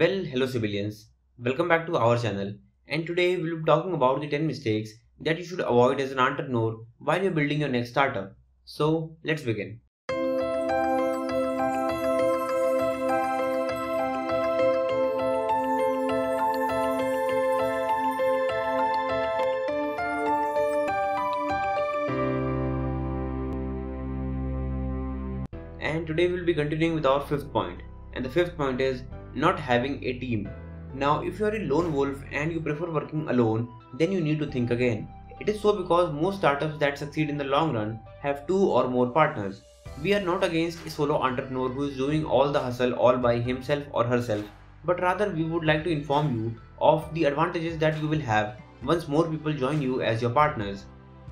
Well, hello civilians. Welcome back to our channel. And today we'll be talking about the 10 mistakes that you should avoid as an entrepreneur while you're building your next startup. So, let's begin. And today we'll be continuing with our fifth point. And the fifth point is not having a team. Now, if you are a lone wolf and you prefer working alone, then you need to think again. It is so because most startups that succeed in the long run have two or more partners. We are not against a solo entrepreneur who is doing all the hustle all by himself or herself, but rather we would like to inform you of the advantages that you will have once more people join you as your partners.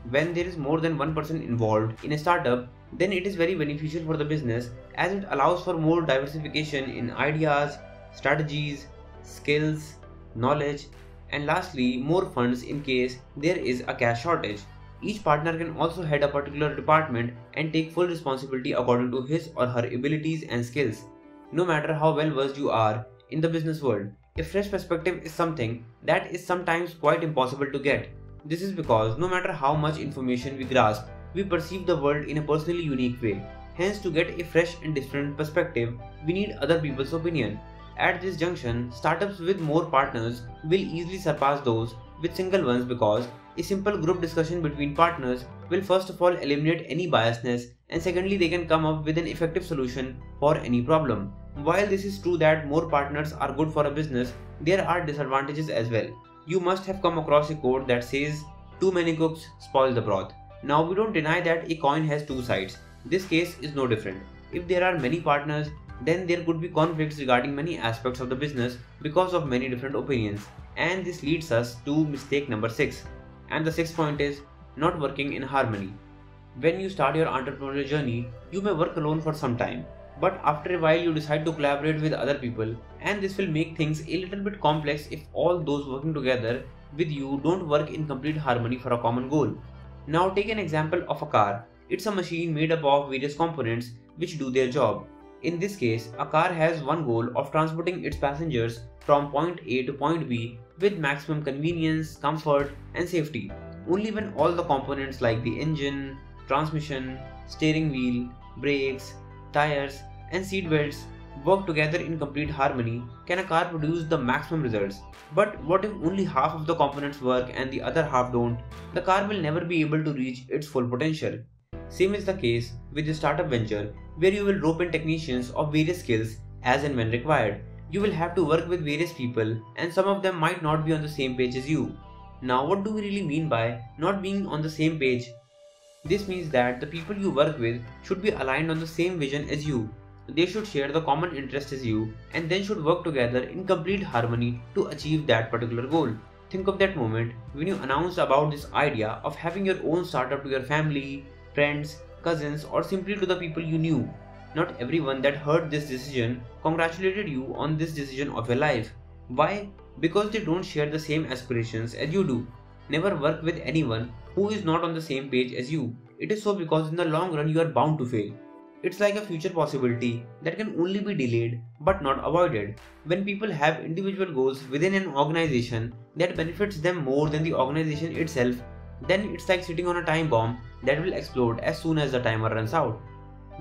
When there is more than one person involved in a startup, then it is very beneficial for the business as it allows for more diversification in ideas, strategies, skills, knowledge, and lastly, more funds in case there is a cash shortage. Each partner can also head a particular department and take full responsibility according to his or her abilities and skills. No matter how well versed you are in the business world, a fresh perspective is something that is sometimes quite impossible to get. This is because no matter how much information we grasp, we perceive the world in a personally unique way. Hence, to get a fresh and different perspective, we need other people's opinion. At this junction, startups with more partners will easily surpass those with single ones because a simple group discussion between partners will first of all eliminate any biasness, and secondly, they can come up with an effective solution for any problem. While this is true that more partners are good for a business, there are disadvantages as well. You must have come across a quote that says, "Too many cooks spoil the broth." Now, we don't deny that a coin has two sides. This case is no different. If there are many partners, then there could be conflicts regarding many aspects of the business because of many different opinions. And this leads us to mistake number 6. And the sixth point is not working in harmony. When you start your entrepreneurial journey, you may work alone for some time, but after a while you decide to collaborate with other people, and this will make things a little bit complex if all those working together with you don't work in complete harmony for a common goal. Now take an example of a car. It's a machine made up of various components which do their job. In this case, a car has one goal of transporting its passengers from point A to point B with maximum convenience, comfort, and safety. Only when all the components like the engine, transmission, steering wheel, brakes, tires, and seat belts work together in complete harmony can a car produce the maximum results. But what if only half of the components work and the other half don't? The car will never be able to reach its full potential. Same is the case with the startup venture, where you will rope in technicians of various skills as and when required. You will have to work with various people, and some of them might not be on the same page as you. Now, what do we really mean by not being on the same page? This means that the people you work with should be aligned on the same vision as you. They should share the common interest as you and then should work together in complete harmony to achieve that particular goal. Think of that moment when you announced about this idea of having your own startup to your family, friends, cousins, or simply to the people you knew. Not everyone that heard this decision congratulated you on this decision of your life. Why? Because they don't share the same aspirations as you do. Never work with anyone who is not on the same page as you. It is so because in the long run you are bound to fail. It's like a future possibility that can only be delayed but not avoided. When people have individual goals within an organization that benefits them more than the organization itself, then it's like sitting on a time bomb that will explode as soon as the timer runs out.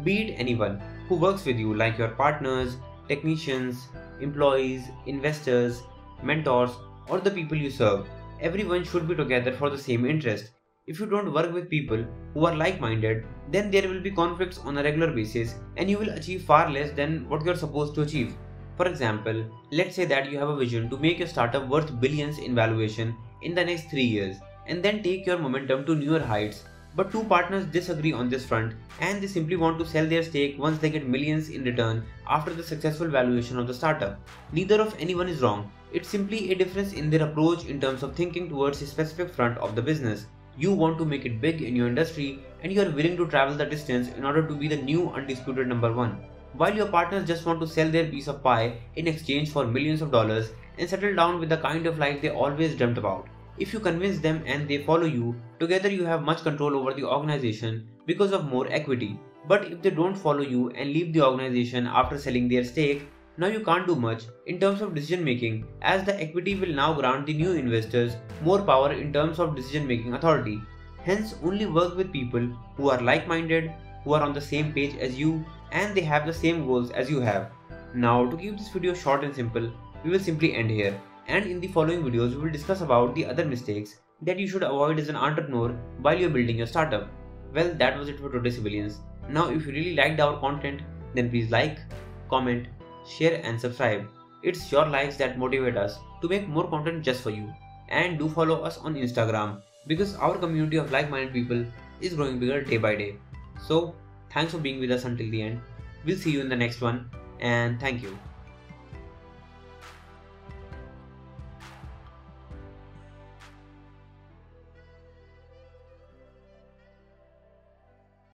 Be it anyone who works with you, like your partners, technicians, employees, investors, mentors, or the people you serve, everyone should be together for the same interest. If you don't work with people who are like minded, then there will be conflicts on a regular basis and you will achieve far less than what you are supposed to achieve. For example, let's say that you have a vision to make your startup worth billions in valuation in the next 3 years and then take your momentum to newer heights. But two partners disagree on this front and they simply want to sell their stake once they get millions in return after the successful valuation of the startup. Neither of anyone is wrong. It's simply a difference in their approach in terms of thinking towards a specific front of the business. You want to make it big in your industry and you are willing to travel the distance in order to be the new undisputed number one. While your partners just want to sell their piece of pie in exchange for millions of dollars and settle down with the kind of life they always dreamt about. If you convince them and they follow you, together you have much control over the organization because of more equity. But if they don't follow you and leave the organization after selling their stake, Now you can't do much in terms of decision making, as the equity will now grant the new investors more power in terms of decision making authority. Hence, only work with people who are like-minded, who are on the same page as you, and they have the same goals as you have. Now, to keep this video short and simple, we will simply end here. And in the following videos, we will discuss about the other mistakes that you should avoid as an entrepreneur while you're building your startup. Well, that was it for today's Civilians. Now, if you really liked our content, then please like, comment, share and subscribe. It's your likes that motivate us to make more content just for you. And do follow us on Instagram, because our community of like-minded people is growing bigger day by day. So, thanks for being with us until the end. We'll see you in the next one, and thank you.